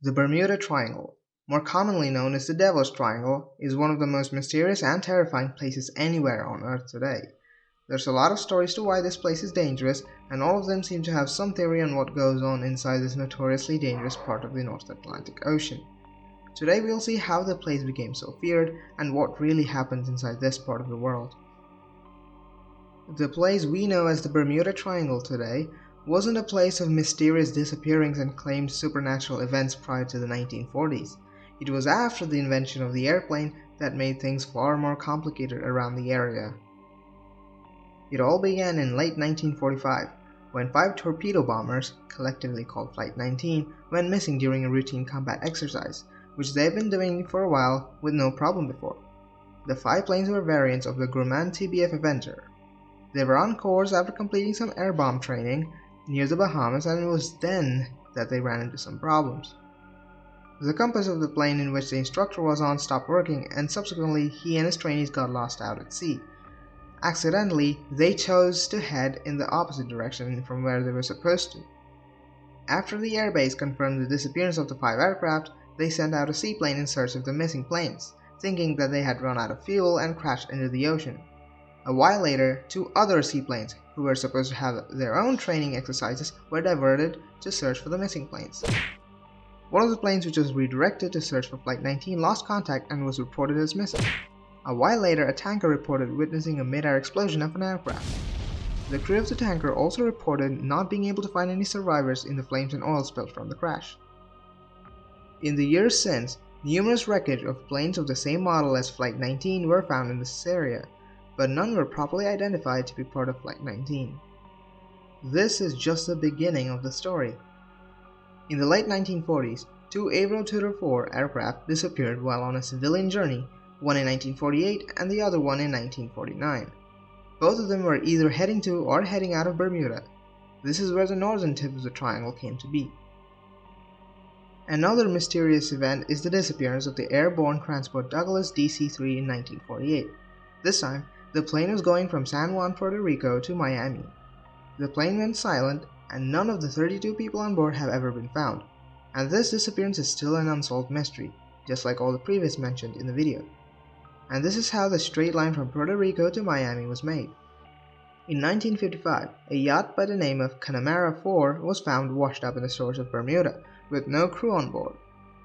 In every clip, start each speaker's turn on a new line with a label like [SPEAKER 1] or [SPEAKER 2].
[SPEAKER 1] The Bermuda Triangle, more commonly known as the Devil's Triangle, is one of the most mysterious and terrifying places anywhere on Earth today. There's a lot of stories to why this place is dangerous, and all of them seem to have some theory on what goes on inside this notoriously dangerous part of the North Atlantic Ocean. Today we'll see how the place became so feared and what really happens inside this part of the world. The place we know as the Bermuda Triangle today wasn't a place of mysterious disappearings and claimed supernatural events prior to the 1940s. It was after the invention of the airplane that made things far more complicated around the area. It all began in late 1945, when 5 torpedo bombers, collectively called Flight 19, went missing during a routine combat exercise, which they've been doing for a while with no problem before. The 5 planes were variants of the Grumman TBF Avenger. They were on course after completing some air bomb training near the Bahamas, and it was then that they ran into some problems. The compass of the plane in which the instructor was on stopped working, and subsequently he and his trainees got lost out at sea. Accidentally, they chose to head in the opposite direction from where they were supposed to. After the airbase confirmed the disappearance of the 5 aircraft, they sent out a seaplane in search of the missing planes, thinking that they had run out of fuel and crashed into the ocean. A while later, 2 other seaplanes, who were supposed to have their own training exercises, were diverted to search for the missing planes. One of the planes, which was redirected to search for Flight 19, lost contact and was reported as missing. A while later, a tanker reported witnessing a mid-air explosion of an aircraft. The crew of the tanker also reported not being able to find any survivors in the flames and oil spilled from the crash. In the years since, numerous wreckage of planes of the same model as Flight 19 were found in this area, but none were properly identified to be part of Flight 19. This is just the beginning of the story. In the late 1940s, 2 Avro Tudor 4 aircraft disappeared while on a civilian journey, one in 1948 and the other one in 1949. Both of them were either heading to or heading out of Bermuda. This is where the northern tip of the triangle came to be. Another mysterious event is the disappearance of the airborne transport Douglas DC-3 in 1948. This time, the plane was going from San Juan, Puerto Rico to Miami. The plane went silent, and none of the 32 people on board have ever been found, and this disappearance is still an unsolved mystery, just like all the previous mentioned in the video. And this is how the straight line from Puerto Rico to Miami was made. In 1955, a yacht by the name of Connemara 4 was found washed up in the shores of Bermuda, with no crew on board.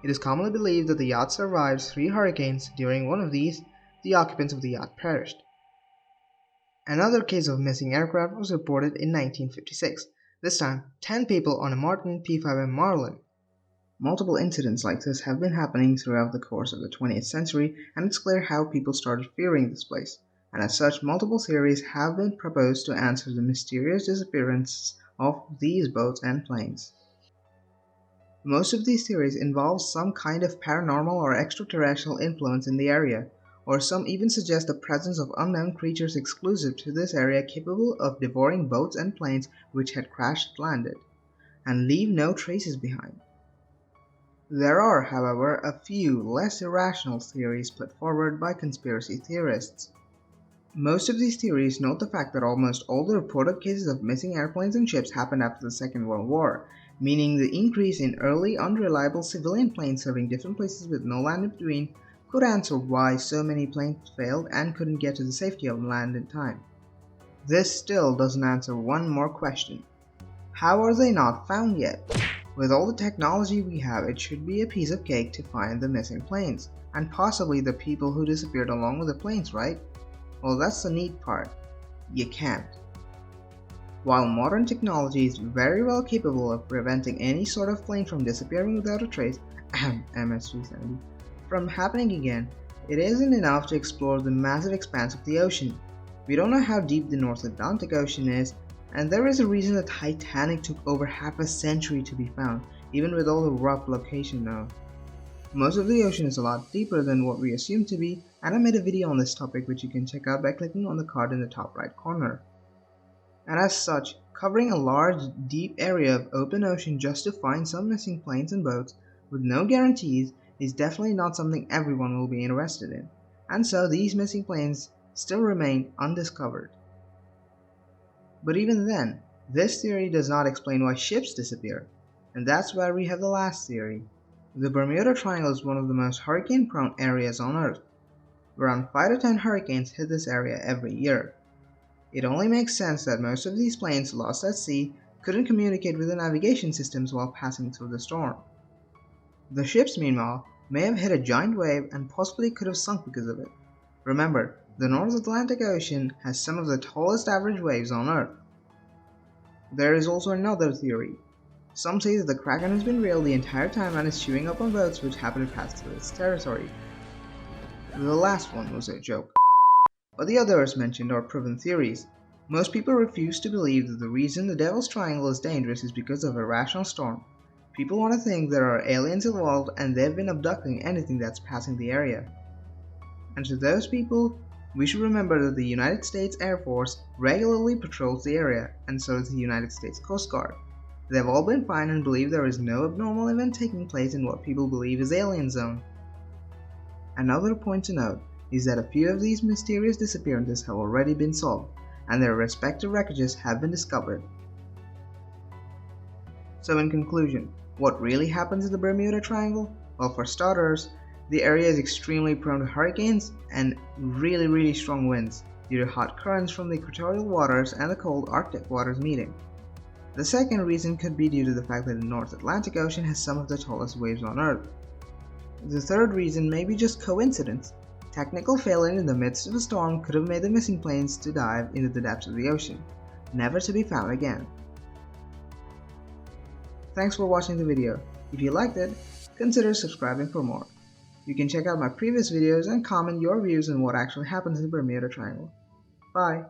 [SPEAKER 1] It is commonly believed that the yacht survived 3 hurricanes. During one of these, the occupants of the yacht perished. Another case of missing aircraft was reported in 1956, this time 10 people on a Martin P-5M Marlin. Multiple incidents like this have been happening throughout the course of the 20th century, and it's clear how people started fearing this place, and as such multiple theories have been proposed to answer the mysterious disappearances of these boats and planes. Most of these theories involve some kind of paranormal or extraterrestrial influence in the area, or some even suggest the presence of unknown creatures exclusive to this area capable of devouring boats and planes which had crashed landed, and leave no traces behind. There are, however, a few less irrational theories put forward by conspiracy theorists. Most of these theories note the fact that almost all the reported cases of missing airplanes and ships happened after the Second World War, meaning the increase in early unreliable civilian planes serving different places with no land in between could answer why so many planes failed and couldn't get to the safety of land in time. This still doesn't answer one more question. How are they not found yet? With all the technology we have, it should be a piece of cake to find the missing planes, and possibly the people who disappeared along with the planes, right? Well, that's the neat part. You can't. While modern technology is very well capable of preventing any sort of plane from disappearing without a trace, MS-370, from happening again, it isn't enough to explore the massive expanse of the ocean. We don't know how deep the North Atlantic Ocean is, and there is a reason the Titanic took over half a century to be found, even with all the rough location now. Most of the ocean is a lot deeper than what we assume to be, and I made a video on this topic which you can check out by clicking on the card in the top right corner. And as such, covering a large, deep area of open ocean just to find some missing planes and boats, with no guarantees, is definitely not something everyone will be interested in, and so these missing planes still remain undiscovered. But even then, this theory does not explain why ships disappear, and that's where we have the last theory. The Bermuda Triangle is one of the most hurricane-prone areas on Earth. Around 5 to 10 hurricanes hit this area every year. It only makes sense that most of these planes lost at sea couldn't communicate with the navigation systems while passing through the storm. The ships, meanwhile, may have hit a giant wave and possibly could have sunk because of it. Remember, the North Atlantic Ocean has some of the tallest average waves on Earth. There is also another theory. Some say that the Kraken has been real the entire time and is chewing up on boats which happen to pass through its territory. The last one was a joke. But the others mentioned are proven theories. Most people refuse to believe that the reason the Devil's Triangle is dangerous is because of a irrational storm. People want to think there are aliens involved and they've been abducting anything that's passing the area. And to those people, we should remember that the United States Air Force regularly patrols the area, and so does the United States Coast Guard. They've all been fine and believe there is no abnormal event taking place in what people believe is alien zone. Another point to note is that a few of these mysterious disappearances have already been solved, and their respective wreckages have been discovered. So in conclusion, what really happens in the Bermuda Triangle? Well, for starters, the area is extremely prone to hurricanes and really strong winds due to hot currents from the equatorial waters and the cold Arctic waters meeting. The second reason could be due to the fact that the North Atlantic Ocean has some of the tallest waves on Earth. The third reason may be just coincidence. Technical failure in the midst of a storm could have made the missing planes to dive into the depths of the ocean, never to be found again. Thanks for watching the video. If you liked it, consider subscribing for more. You can check out my previous videos and comment your views on what actually happens in the Bermuda Triangle. Bye!